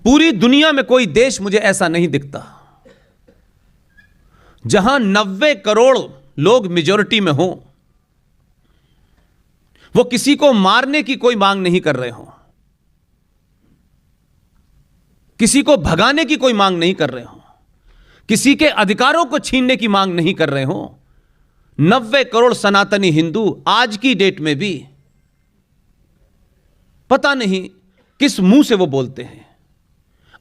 पूरी दुनिया में कोई देश मुझे ऐसा नहीं दिखता जहां 90 करोड़ लोग मेजॉरिटी में हो, वो किसी को मारने की कोई मांग नहीं कर रहे हो, किसी को भगाने की कोई मांग नहीं कर रहे हो, किसी के अधिकारों को छीनने की मांग नहीं कर रहे हो। 90 करोड़ सनातनी हिंदू आज की डेट में भी पता नहीं किस मुंह से वो बोलते हैं।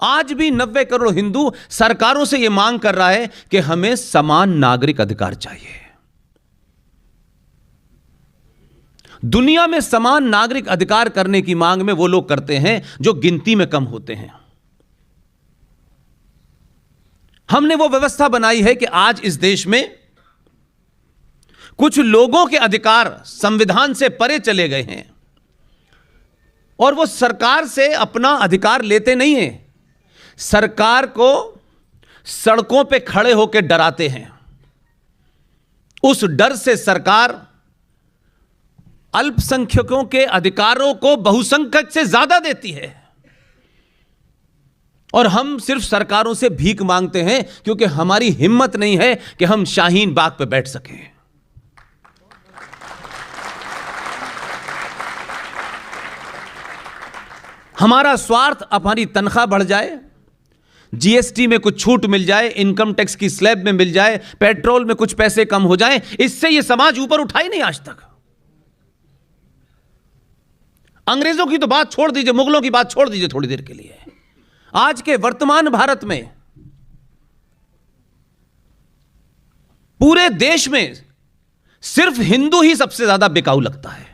आज भी 90 करोड़ हिंदू सरकारों से यह मांग कर रहा है कि हमें समान नागरिक अधिकार चाहिए। दुनिया में समान नागरिक अधिकार करने की मांग में वो लोग करते हैं जो गिनती में कम होते हैं। हमने वो व्यवस्था बनाई है कि आज इस देश में कुछ लोगों के अधिकार संविधान से परे चले गए हैं और वो सरकार से अपना अधिकार लेते नहीं हैं, सरकार को सड़कों पे खड़े होकर डराते हैं। उस डर से सरकार अल्पसंख्यकों के अधिकारों को बहुसंख्यक से ज्यादा देती है और हम सिर्फ सरकारों से भीख मांगते हैं क्योंकि हमारी हिम्मत नहीं है कि हम शाहीन बाग पे बैठ सकें। हमारा स्वार्थ हमारी तनख्वाह बढ़ जाए, जीएसटी में कुछ छूट मिल जाए, इनकम टैक्स की स्लैब में मिल जाए, पेट्रोल में कुछ पैसे कम हो जाए, इससे यह समाज ऊपर उठा ही नहीं आज तक। अंग्रेजों की तो बात छोड़ दीजिए, मुगलों की बात छोड़ दीजिए थोड़ी देर के लिए। आज के वर्तमान भारत में पूरे देश में सिर्फ हिंदू ही सबसे ज्यादा बिकाऊ लगता है।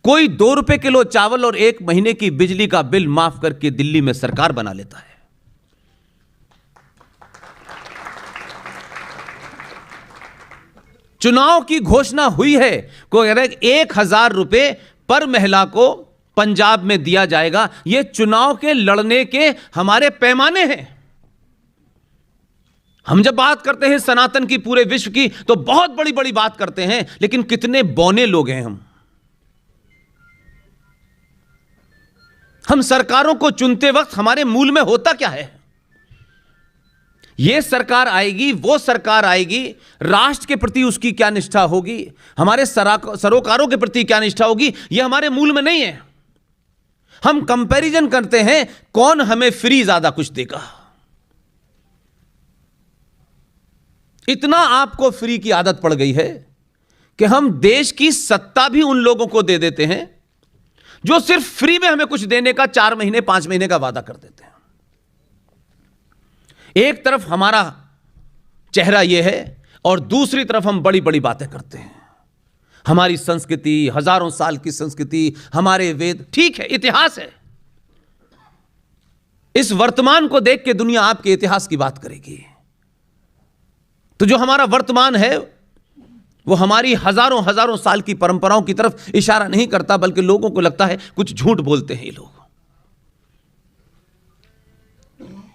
कोई 2 रुपए किलो चावल और 1 महीने की बिजली का बिल माफ करके दिल्ली में सरकार बना लेता है। चुनाव की घोषणा हुई है, कोई 1000 रुपए पर महिला को पंजाब में दिया जाएगा। यह चुनाव के लड़ने के हमारे पैमाने हैं। हम जब बात करते हैं सनातन की, पूरे विश्व की, तो बहुत बड़ी बड़ी बात करते हैं, लेकिन कितने बौने लोग हैं हम सरकारों को चुनते वक्त हमारे मूल में होता क्या है? यह सरकार आएगी, वो सरकार आएगी, राष्ट्र के प्रति उसकी क्या निष्ठा होगी, हमारे सरोकारों के प्रति क्या निष्ठा होगी, यह हमारे मूल में नहीं है। हम कंपैरिजन करते हैं कौन हमें फ्री ज्यादा कुछ देगा। इतना आपको फ्री की आदत पड़ गई है कि हम देश की सत्ता भी उन लोगों को दे देते हैं जो सिर्फ फ्री में हमें कुछ देने का 4 महीने 5 महीने का वादा कर देते हैं। एक तरफ हमारा चेहरा यह है और दूसरी तरफ हम बड़ी बड़ी बातें करते हैं। हमारी संस्कृति, हजारों साल की संस्कृति, हमारे वेद, ठीक है, इतिहास है। इस वर्तमान को देख के दुनिया आपके इतिहास की बात करेगी। तो जो हमारा वर्तमान है वो हमारी हजारों हजारों साल की परंपराओं की तरफ इशारा नहीं करता, बल्कि लोगों को लगता है कुछ झूठ बोलते हैं ये लोग।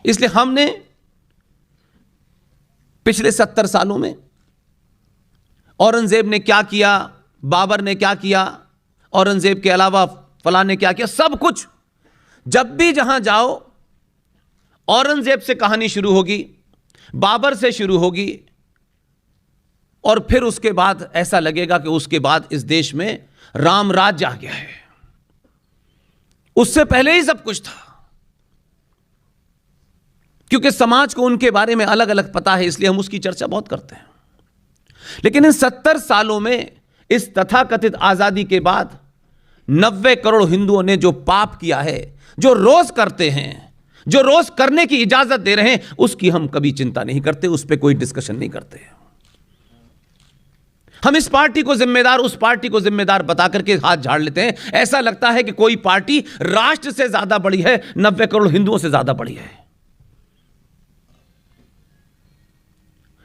इसलिए हमने पिछले 70 सालों में औरंगजेब ने क्या किया, बाबर ने क्या किया, औरंगजेब के अलावा फलां ने क्या किया, सब कुछ जब भी जहां जाओ औरंगजेब से कहानी शुरू होगी, बाबर से शुरू होगी और फिर उसके बाद ऐसा लगेगा कि उसके बाद इस देश में राम राज्य आ गया है। उससे पहले ही सब कुछ था, क्योंकि समाज को उनके बारे में अलग अलग पता है, इसलिए हम उसकी चर्चा बहुत करते हैं। लेकिन इन 70 सालों में इस तथाकथित आजादी के बाद 90 करोड़ हिंदुओं ने जो पाप किया है, जो रोज करते हैं, जो रोज करने की इजाजत दे रहे हैं, उसकी हम कभी चिंता नहीं करते, उस पर कोई डिस्कशन नहीं करते। हम इस पार्टी को जिम्मेदार, उस पार्टी को जिम्मेदार बता करके हाथ झाड़ लेते हैं। ऐसा लगता है कि कोई पार्टी राष्ट्र से ज्यादा बड़ी है, 90 करोड़ हिंदुओं से ज्यादा बड़ी है।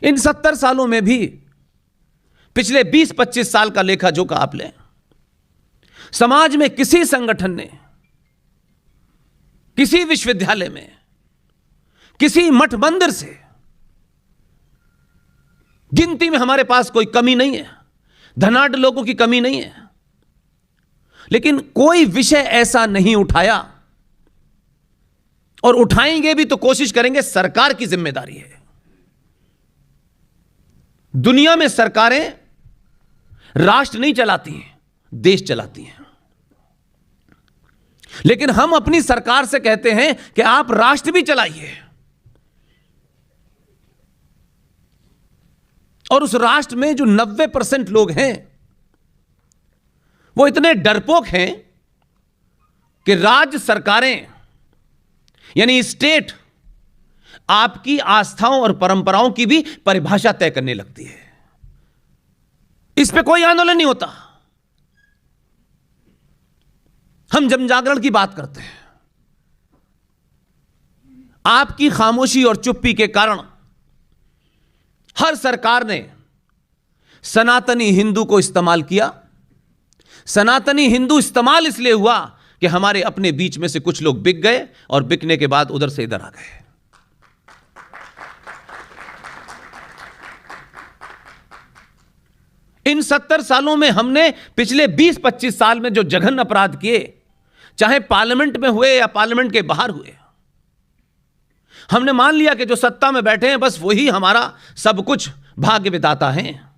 इन 70 सालों में भी पिछले 20-25 साल का लेखा जोखा आप लें, समाज में किसी संगठन ने, किसी विश्वविद्यालय में, किसी मठ मंदिर से, गिनती में हमारे पास कोई कमी नहीं है, धनाढ्य लोगों की कमी नहीं है, लेकिन कोई विषय ऐसा नहीं उठाया, और उठाएंगे भी तो कोशिश करेंगे सरकार की जिम्मेदारी है। दुनिया में सरकारें राष्ट्र नहीं चलाती हैं, देश चलाती हैं। लेकिन हम अपनी सरकार से कहते हैं कि आप राष्ट्र भी चलाइए, और उस राष्ट्र में जो 90% लोग हैं वो इतने डरपोक हैं कि राज्य सरकारें यानी स्टेट आपकी आस्थाओं और परंपराओं की भी परिभाषा तय करने लगती है। इस पे कोई आंदोलन नहीं होता। हम जनजागरण की बात करते हैं, आपकी खामोशी और चुप्पी के कारण हर सरकार ने सनातनी हिंदू को इस्तेमाल किया। सनातनी हिंदू इस्तेमाल इसलिए हुआ कि हमारे अपने बीच में से कुछ लोग बिक गए, और बिकने के बाद उधर से इधर आ गए। इन 70 सालों में हमने पिछले 20-25 साल में जो जघन्य अपराध किए, चाहे पार्लियामेंट में हुए या पार्लियामेंट के बाहर हुए, हमने मान लिया कि जो सत्ता में बैठे हैं बस वही हमारा सब कुछ भाग्य विधाता हैं।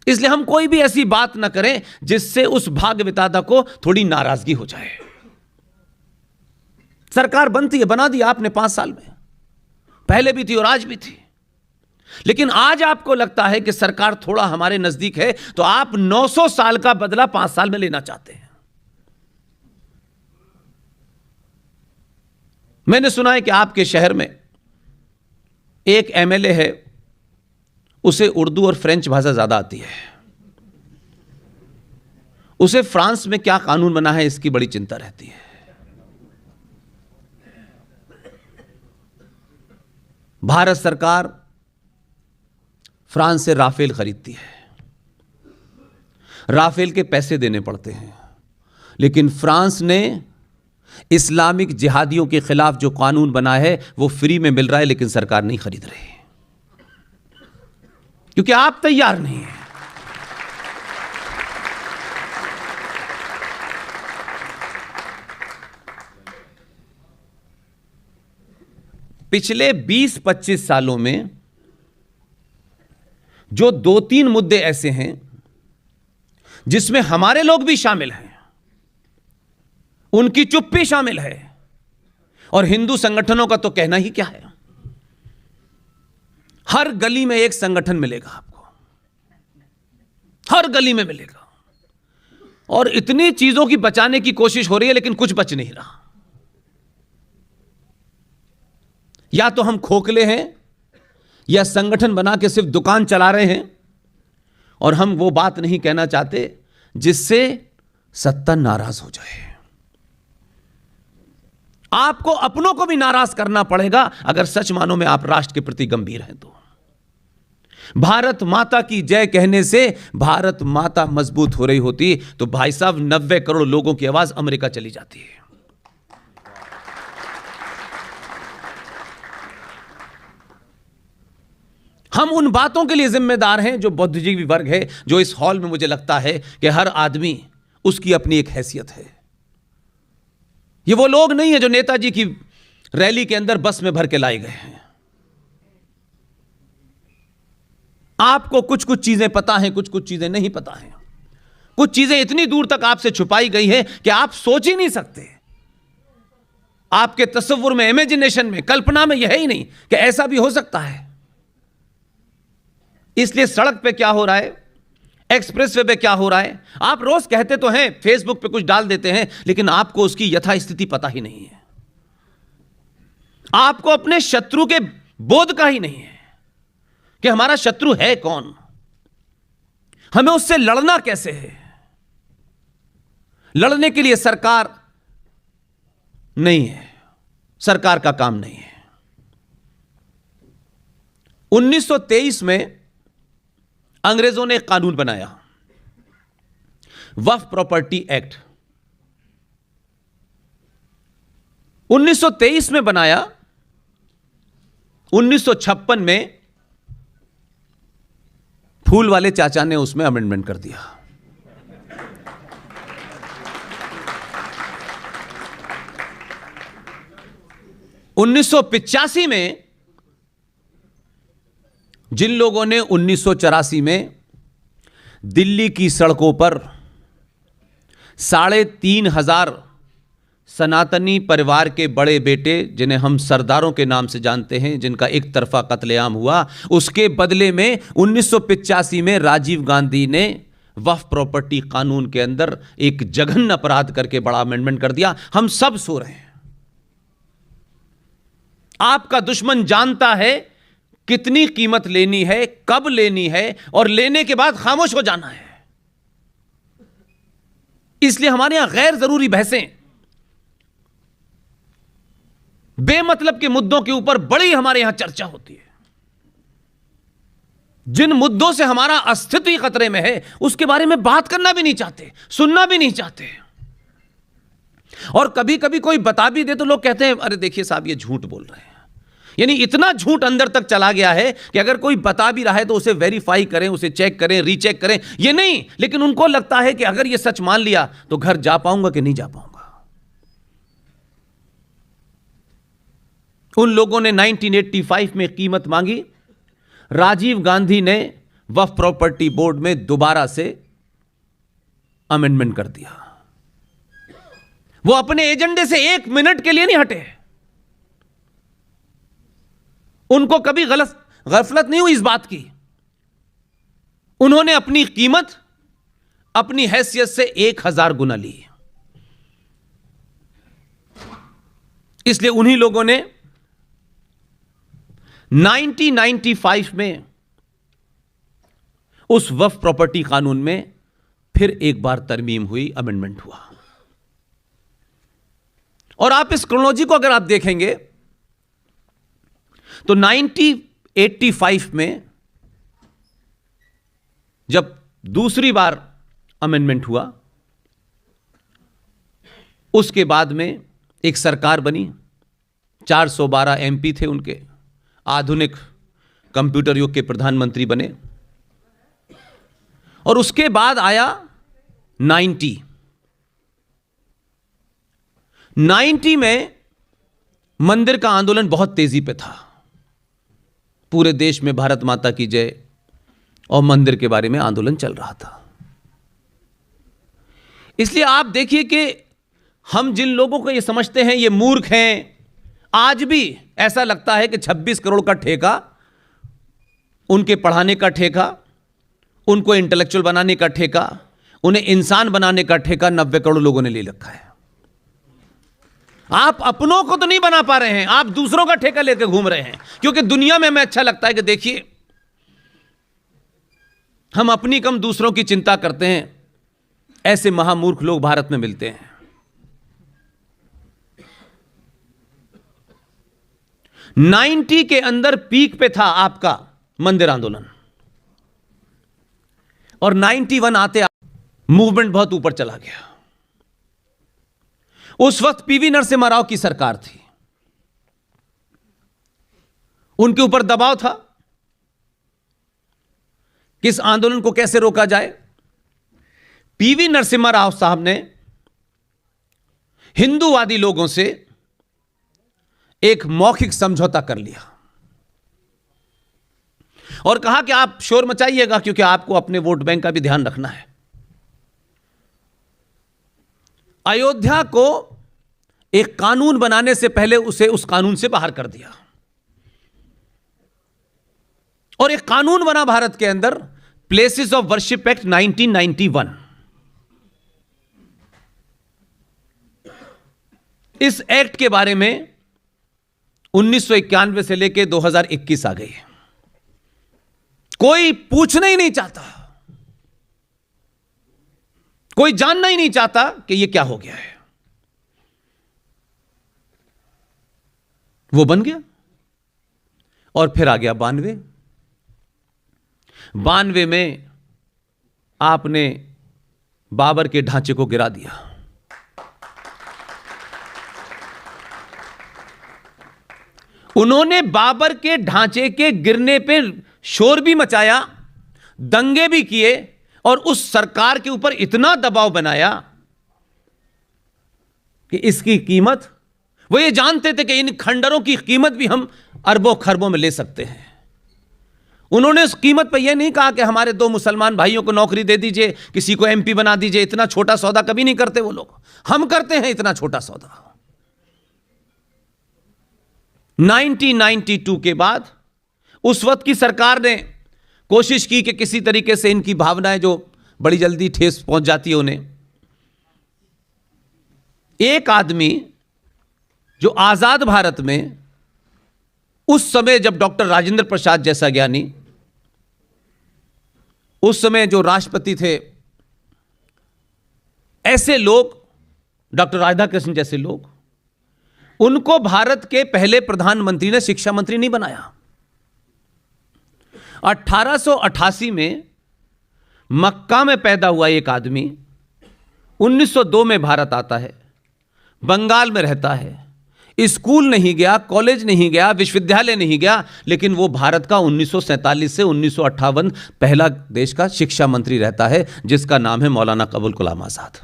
इसलिए हम कोई भी ऐसी बात ना करें जिससे उस भाग्य विधाता को थोड़ी नाराजगी हो जाए। सरकार बनती है, बना दी आपने 5 साल में, पहले भी थी और आज भी थी। लेकिन आज आपको लगता है कि सरकार थोड़ा हमारे नजदीक है, तो आप 900 साल का बदला 5 साल में लेना चाहते हैं। मैंने सुना है कि आपके शहर में एक एमएलए है, उसे उर्दू और फ्रेंच भाषा ज्यादा आती है। उसे फ्रांस में क्या कानून बना है इसकी बड़ी चिंता रहती है। भारत सरकार फ्रांस से राफेल खरीदती है, राफेल के पैसे देने पड़ते हैं, लेकिन फ्रांस ने इस्लामिक जिहादियों के खिलाफ जो कानून बना है वो फ्री में मिल रहा है, लेकिन सरकार नहीं खरीद रही क्योंकि आप तैयार नहीं हैं। पिछले 20-25 सालों में जो 2-3 मुद्दे ऐसे हैं जिसमें हमारे लोग भी शामिल हैं, उनकी चुप्पी शामिल है, और हिंदू संगठनों का तो कहना ही क्या है। हर गली में एक संगठन मिलेगा आपको, हर गली में मिलेगा, और इतनी चीजों की बचाने की कोशिश हो रही है लेकिन कुछ बच नहीं रहा। या तो हम खोखले हैं या संगठन बना के सिर्फ दुकान चला रहे हैं, और हम वो बात नहीं कहना चाहते जिससे सत्ता नाराज हो जाए। आपको अपनों को भी नाराज करना पड़ेगा अगर सच मानो में आप राष्ट्र के प्रति गंभीर हैं तो। भारत माता की जय कहने से भारत माता मजबूत हो रही होती तो भाई साहब 90 करोड़ लोगों की आवाज अमेरिका चली जाती है। हम उन बातों के लिए जिम्मेदार हैं जो बुद्धिजीवी वर्ग है, जो इस हॉल में मुझे लगता है कि हर आदमी उसकी अपनी एक हैसियत है। ये वो लोग नहीं है जो नेताजी की रैली के अंदर बस में भर के लाए गए हैं। आपको कुछ कुछ चीजें पता हैं, कुछ कुछ चीजें नहीं पता हैं। कुछ चीजें इतनी दूर तक आपसे छुपाई गई हैं कि आप सोच ही नहीं सकते। आपके तस्वुर में, इमेजिनेशन में, कल्पना में यह ही नहीं कि ऐसा भी हो सकता है। इसलिए सड़क पे क्या हो रहा है, एक्सप्रेसवे पे क्या हो रहा है, आप रोज कहते तो हैं, फेसबुक पे कुछ डाल देते हैं, लेकिन आपको उसकी यथास्थिति पता ही नहीं है। आपको अपने शत्रु के बोध का ही नहीं है कि हमारा शत्रु है कौन, हमें उससे लड़ना कैसे है। लड़ने के लिए सरकार नहीं है, सरकार का काम नहीं है। 1923 में अंग्रेजों ने एक कानून बनाया, वक्फ प्रॉपर्टी एक्ट। 1923 में बनाया, 1956 में फूल वाले चाचा ने उसमें अमेंडमेंट कर दिया। 1985 में जिन लोगों ने 1984 में दिल्ली की सड़कों पर 3,500 सनातनी परिवार के बड़े बेटे, जिन्हें हम सरदारों के नाम से जानते हैं, जिनका एक तरफा कत्लेआम हुआ, उसके बदले में 1985 में राजीव गांधी ने वक्फ प्रॉपर्टी कानून के अंदर एक जघन्य अपराध करके बड़ा अमेंडमेंट कर दिया। हम सब सो रहे हैं। आपका दुश्मन जानता है कितनी कीमत लेनी है, कब लेनी है, और लेने के बाद खामोश हो जाना है। इसलिए हमारे यहां गैर जरूरी बहसें, बेमतलब के मुद्दों के ऊपर बड़ी हमारे यहां चर्चा होती है। जिन मुद्दों से हमारा अस्तित्व ही खतरे में है, उसके बारे में बात करना भी नहीं चाहते, सुनना भी नहीं चाहते। और कभी कभी कोई बता भी दे तो लोग कहते हैं, अरे देखिए साहब, ये झूठ बोल रहे हैं। यानी इतना झूठ अंदर तक चला गया है कि अगर कोई बता भी रहा है तो उसे वेरीफाई करें, उसे चेक करें, रीचेक करें, ये नहीं। लेकिन उनको लगता है कि अगर ये सच मान लिया तो घर जा पाऊंगा कि नहीं जा पाऊंगा। उन लोगों ने 1985 में कीमत मांगी। राजीव गांधी ने वक्फ प्रॉपर्टी बोर्ड में दोबारा से अमेंडमेंट कर दिया। वो अपने एजेंडे से 1 मिनट के लिए नहीं हटे। उनको कभी गफलत नहीं हुई इस बात की। उन्होंने अपनी कीमत अपनी हैसियत से 1000 गुना ली। इसलिए उन्हीं लोगों ने 1995 में उस वक्फ प्रॉपर्टी कानून में फिर एक बार तरमीम हुई, अमेंडमेंट हुआ। और आप इस क्रोनोलॉजी को अगर आप देखेंगे तो 1985 में जब दूसरी बार अमेंडमेंट हुआ, उसके बाद में एक सरकार बनी, 412 एमपी थे उनके, आधुनिक कंप्यूटर युग के प्रधानमंत्री बने। और उसके बाद आया 90 में मंदिर का आंदोलन बहुत तेजी पे था। पूरे देश में भारत माता की जय और मंदिर के बारे में आंदोलन चल रहा था। इसलिए आप देखिए कि हम जिन लोगों को ये समझते हैं ये मूर्ख हैं, आज भी ऐसा लगता है कि 26 करोड़ का ठेका, उनके पढ़ाने का ठेका, उनको इंटेलेक्चुअल बनाने का ठेका, उन्हें इंसान बनाने का ठेका 90 करोड़ लोगों ने ले रखा है। आप अपनों को तो नहीं बना पा रहे हैं, आप दूसरों का ठेका लेकर घूम रहे हैं। क्योंकि दुनिया में हमें अच्छा लगता है कि देखिए हम अपनी कम दूसरों की चिंता करते हैं। ऐसे महामूर्ख लोग भारत में मिलते हैं। 90 के अंदर पीक पे था आपका मंदिर आंदोलन, और 91 आते मूवमेंट बहुत ऊपर चला गया। उस वक्त पीवी नरसिम्हा राव की सरकार थी, उनके ऊपर दबाव था कि इस आंदोलन को कैसे रोका जाए। पीवी नरसिम्हा राव साहब ने हिंदूवादी लोगों से एक मौखिक समझौता कर लिया और कहा कि आप शोर मचाइएगा क्योंकि आपको अपने वोट बैंक का भी ध्यान रखना है। अयोध्या को एक कानून बनाने से पहले उसे उस कानून से बाहर कर दिया और एक कानून बना भारत के अंदर, प्लेसेस ऑफ वर्शिप एक्ट 1991। इस एक्ट के बारे में 1991 से लेकर 2021 आ गई। कोई पूछना ही नहीं चाहता, कोई जानना ही नहीं चाहता कि यह क्या हो गया है। वो बन गया और फिर आ गया 92 में आपने बाबर के ढांचे को गिरा दिया। उन्होंने बाबर के ढांचे के गिरने पे शोर भी मचाया, दंगे भी किए और उस सरकार के ऊपर इतना दबाव बनाया कि इसकी कीमत वो ये जानते थे कि इन खंडरों की कीमत भी हम अरबों खरबों में ले सकते हैं। उन्होंने उस कीमत पर यह नहीं कहा कि हमारे 2 मुसलमान भाइयों को नौकरी दे दीजिए, किसी को एमपी बना दीजिए। इतना छोटा सौदा कभी नहीं करते वो लोग। हम करते हैं इतना छोटा सौदा। 1992 के बाद उस वक्त की सरकार ने कोशिश की कि किसी तरीके से इनकी भावनाएं जो बड़ी जल्दी ठेस पहुंच जाती है उन्हें। एक आदमी जो आजाद भारत में उस समय जब डॉक्टर राजेंद्र प्रसाद जैसा ज्ञानी, उस समय जो राष्ट्रपति थे, ऐसे लोग, डॉक्टर राधाकृष्ण जैसे लोग, उनको भारत के पहले प्रधानमंत्री ने शिक्षा मंत्री नहीं बनाया। 1888 में मक्का में पैदा हुआ एक आदमी 1902 में भारत आता है, बंगाल में रहता है, स्कूल नहीं गया, कॉलेज नहीं गया, विश्वविद्यालय नहीं गया, लेकिन वो भारत का 1947 से 1958 पहला देश का शिक्षा मंत्री रहता है, जिसका नाम है मौलाना अबुल कलाम आजाद।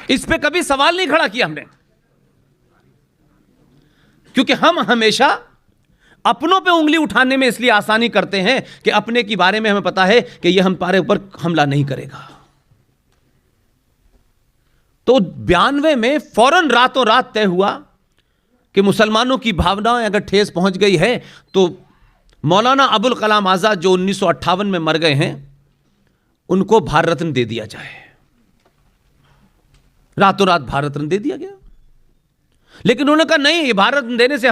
इस पे कभी सवाल नहीं खड़ा किया हमने, क्योंकि हम हमेशा अपनों पे उंगली उठाने में इसलिए आसानी करते हैं कि अपने के बारे में हमें पता है कि यह हमारे ऊपर हमला नहीं करेगा। तो 92 में फौरन रातों रात तय हुआ कि मुसलमानों की भावनाएं अगर ठेस पहुंच गई है तो मौलाना अबुल कलाम आजाद जो 1958 में मर गए हैं उनको भारत रत्न दे दिया जाए। रातों रात भारत रत्न दे दिया गया। लेकिन उन्होंने कहा नहीं, ये भारत रत्न देने से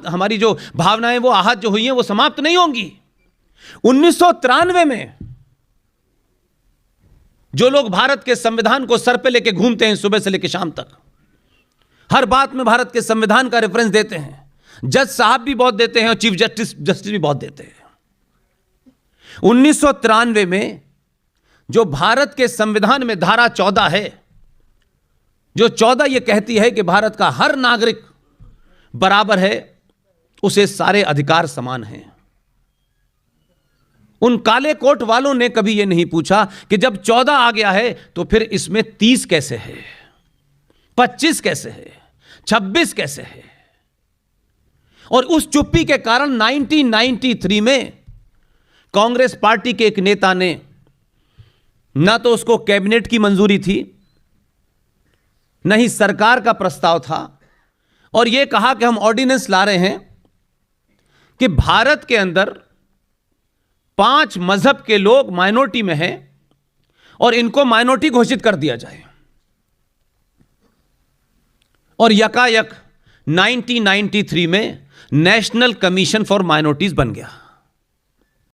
हमारी जो भावनाएं वो आहत जो हुई हैं वो समाप्त नहीं होंगी। 1993 में जो लोग भारत के संविधान को सर पे लेके घूमते हैं सुबह से लेके शाम तक, हर बात में भारत के संविधान का रेफरेंस देते हैं, जज साहब भी बहुत देते हैं और चीफ जस्टिस भी बहुत देते हैं। 1993 में जो भारत के संविधान में धारा 14 है, जो 14 यह कहती है कि भारत का हर नागरिक बराबर है, उसे सारे अधिकार समान हैं। उन काले कोट वालों ने कभी यह नहीं पूछा कि जब 14 आ गया है तो फिर इसमें 30 कैसे है, 25 कैसे है, 26 कैसे है। और उस चुप्पी के कारण 1993 में कांग्रेस पार्टी के एक नेता ने, ना तो उसको कैबिनेट की मंजूरी थी, न ही सरकार का प्रस्ताव था, और यह कहा कि हम ऑर्डिनेंस ला रहे हैं कि भारत के अंदर 5 मजहब के लोग माइनॉरिटी में हैं और इनको माइनॉरिटी घोषित कर दिया जाए। और यकायक 1993 में नेशनल कमीशन फॉर माइनॉरिटीज बन गया।